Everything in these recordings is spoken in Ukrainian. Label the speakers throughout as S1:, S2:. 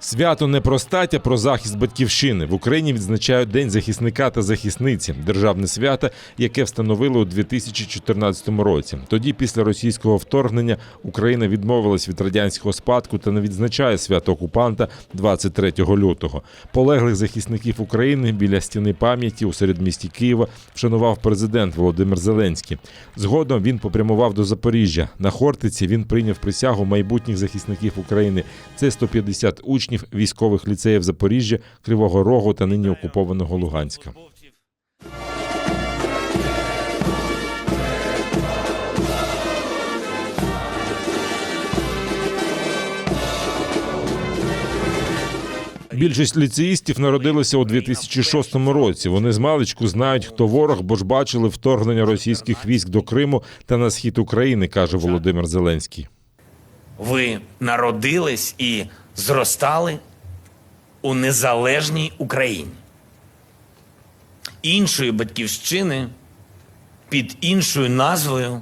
S1: Свято не про стать, а про захист батьківщини. В Україні відзначають День захисника та захисниці – державне свято, яке встановили у 2014 році. Тоді, після російського вторгнення, Україна відмовилась від радянського спадку та не відзначає свято окупанта 23 лютого. Полеглих захисників України біля стіни пам'яті у середмісті Києва вшанував президент Володимир Зеленський. Згодом він попрямував до Запоріжжя. На Хортиці він прийняв присягу майбутніх захисників України. Це 150 учнів військових ліцеїв Запоріжжя, Кривого Рогу та нині окупованого Луганська. Більшість ліцеїстів народилися у 2006 році. Вони змалечку знають, хто ворог, бо ж бачили вторгнення російських військ до Криму та на схід України, каже Володимир Зеленський.
S2: Ви народились і зростали у незалежній Україні. Іншої батьківщини під іншою назвою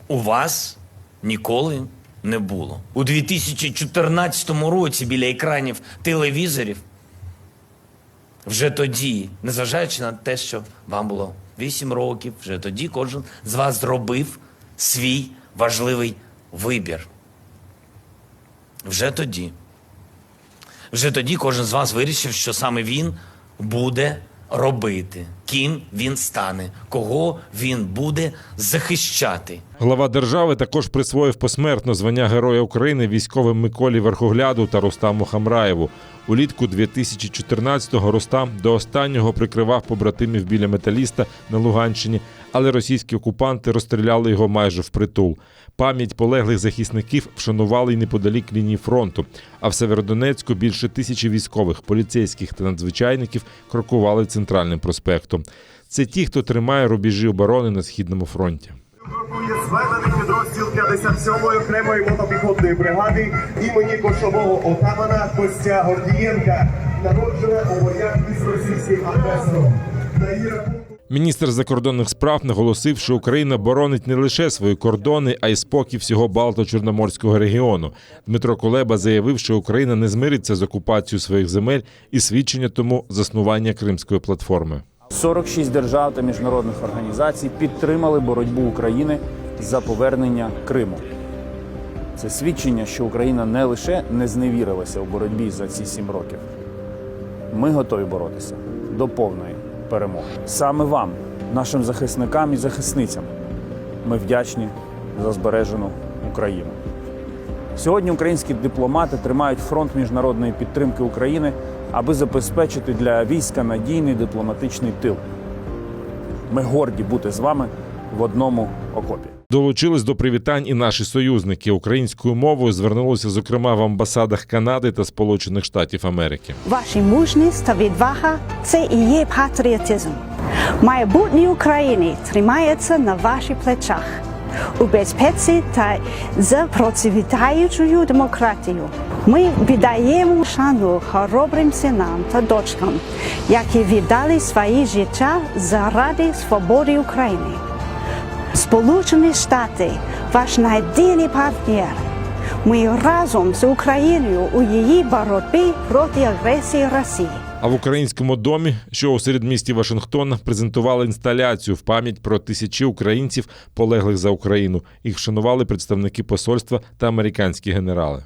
S2: у вас ніколи не було. У 2014 році біля екранів телевізорів вже тоді, незважаючи на те, що вам було 8 років, вже тоді кожен з вас зробив свій важливий вибір. Вже тоді кожен з вас вирішив, що саме він буде робити, ким він стане, кого він буде захищати.
S1: Глава держави також присвоїв посмертно звання Героя України військовим Миколі Верхогляду та Рустаму Хамраєву. Улітку 2014-го Рустам до останнього прикривав побратимів біля Металіста на Луганщині, але російські окупанти розстріляли його майже впритул. Пам'ять полеглих захисників вшанували й неподалік лінії фронту. А в Северодонецьку більше 1000 військових, поліцейських та надзвичайників крокували центральним проспектом. Це ті, хто тримає рубежі оборони на Східному фронті.
S3: Є зведений підрозділ 57-ї окремої мотопіхотної бригади імені кошового отамана Костя Гордієнка, народжене у боях із російським агресором.
S1: Міністр закордонних справ наголосив, що Україна боронить не лише свої кордони, а й спокій всього Балто-Чорноморського регіону. Дмитро Кулеба заявив, що Україна не змириться з окупацією своїх земель і свідчення тому – заснування Кримської платформи.
S4: 46 держав та міжнародних організацій підтримали боротьбу України за повернення Криму. Це свідчення, що Україна не лише не зневірилася у боротьбі за ці 7 років. Ми готові боротися до повної перемоги. Саме вам, нашим захисникам і захисницям, ми вдячні за збережену Україну. Сьогодні українські дипломати тримають фронт міжнародної підтримки України, аби забезпечити для війська надійний дипломатичний тил. Ми горді бути з вами в одному окопі.
S1: Долучились до привітань і наші союзники. Українською мовою звернулися, зокрема, в амбасадах Канади та Сполучених Штатів Америки.
S5: Ваша мужність та відвага – це і є патріотизм. Майбутнє України тримається на ваших плечах. У безпеці та за процвітаючою демократію. Ми віддаємо шану хоробрим синам та дочкам, які віддали свої життя заради свободи України. Сполучені Штати – ваш надійний партнер. Ми разом з Україною у її боротьбі проти агресії Росії.
S1: А в Українському домі, що у середмісті Вашингтона, презентували інсталяцію в пам'ять про тисячі українців, полеглих за Україну. Їх вшанували представники посольства та американські генерали.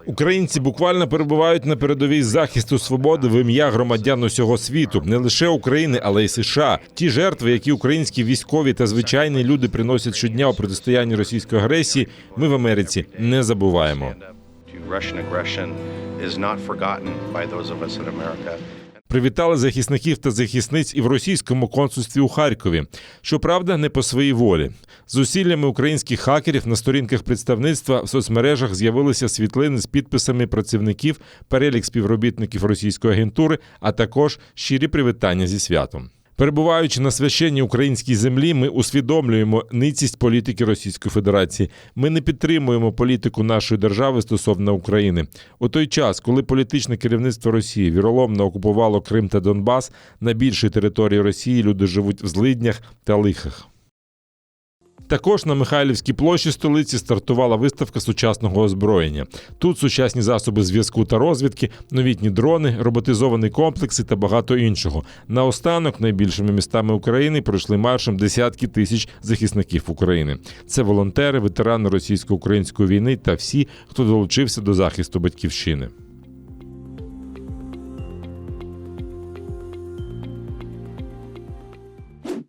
S1: Українці буквально перебувають на передовій захисту свободи в ім'я громадян усього світу. Не лише України, але й США. Ті жертви, які українські військові та звичайні люди приносять щодня у протистоянні російської агресії, ми в Америці не забуваємо. Привітали захисників та захисниць і в російському консульстві у Харкові. Щоправда, не по своїй волі. З зусиллями українських хакерів на сторінках представництва в соцмережах з'явилися світлини з підписами працівників, перелік співробітників російської агентури, а також щирі привітання зі святом. Перебуваючи на священній українській землі, ми усвідомлюємо ницість політики Російської Федерації. Ми не підтримуємо політику нашої держави стосовно України. У той час, коли політичне керівництво Росії віроломно окупувало Крим та Донбас, на більшій території Росії люди живуть в злиднях та лихах. Також на Михайлівській площі столиці стартувала виставка сучасного озброєння. Тут сучасні засоби зв'язку та розвідки, новітні дрони, роботизовані комплекси та багато іншого. Наостанок найбільшими містами України пройшли маршем десятки тисяч захисників України. Це волонтери, ветерани російсько-української війни та всі, хто долучився до захисту батьківщини.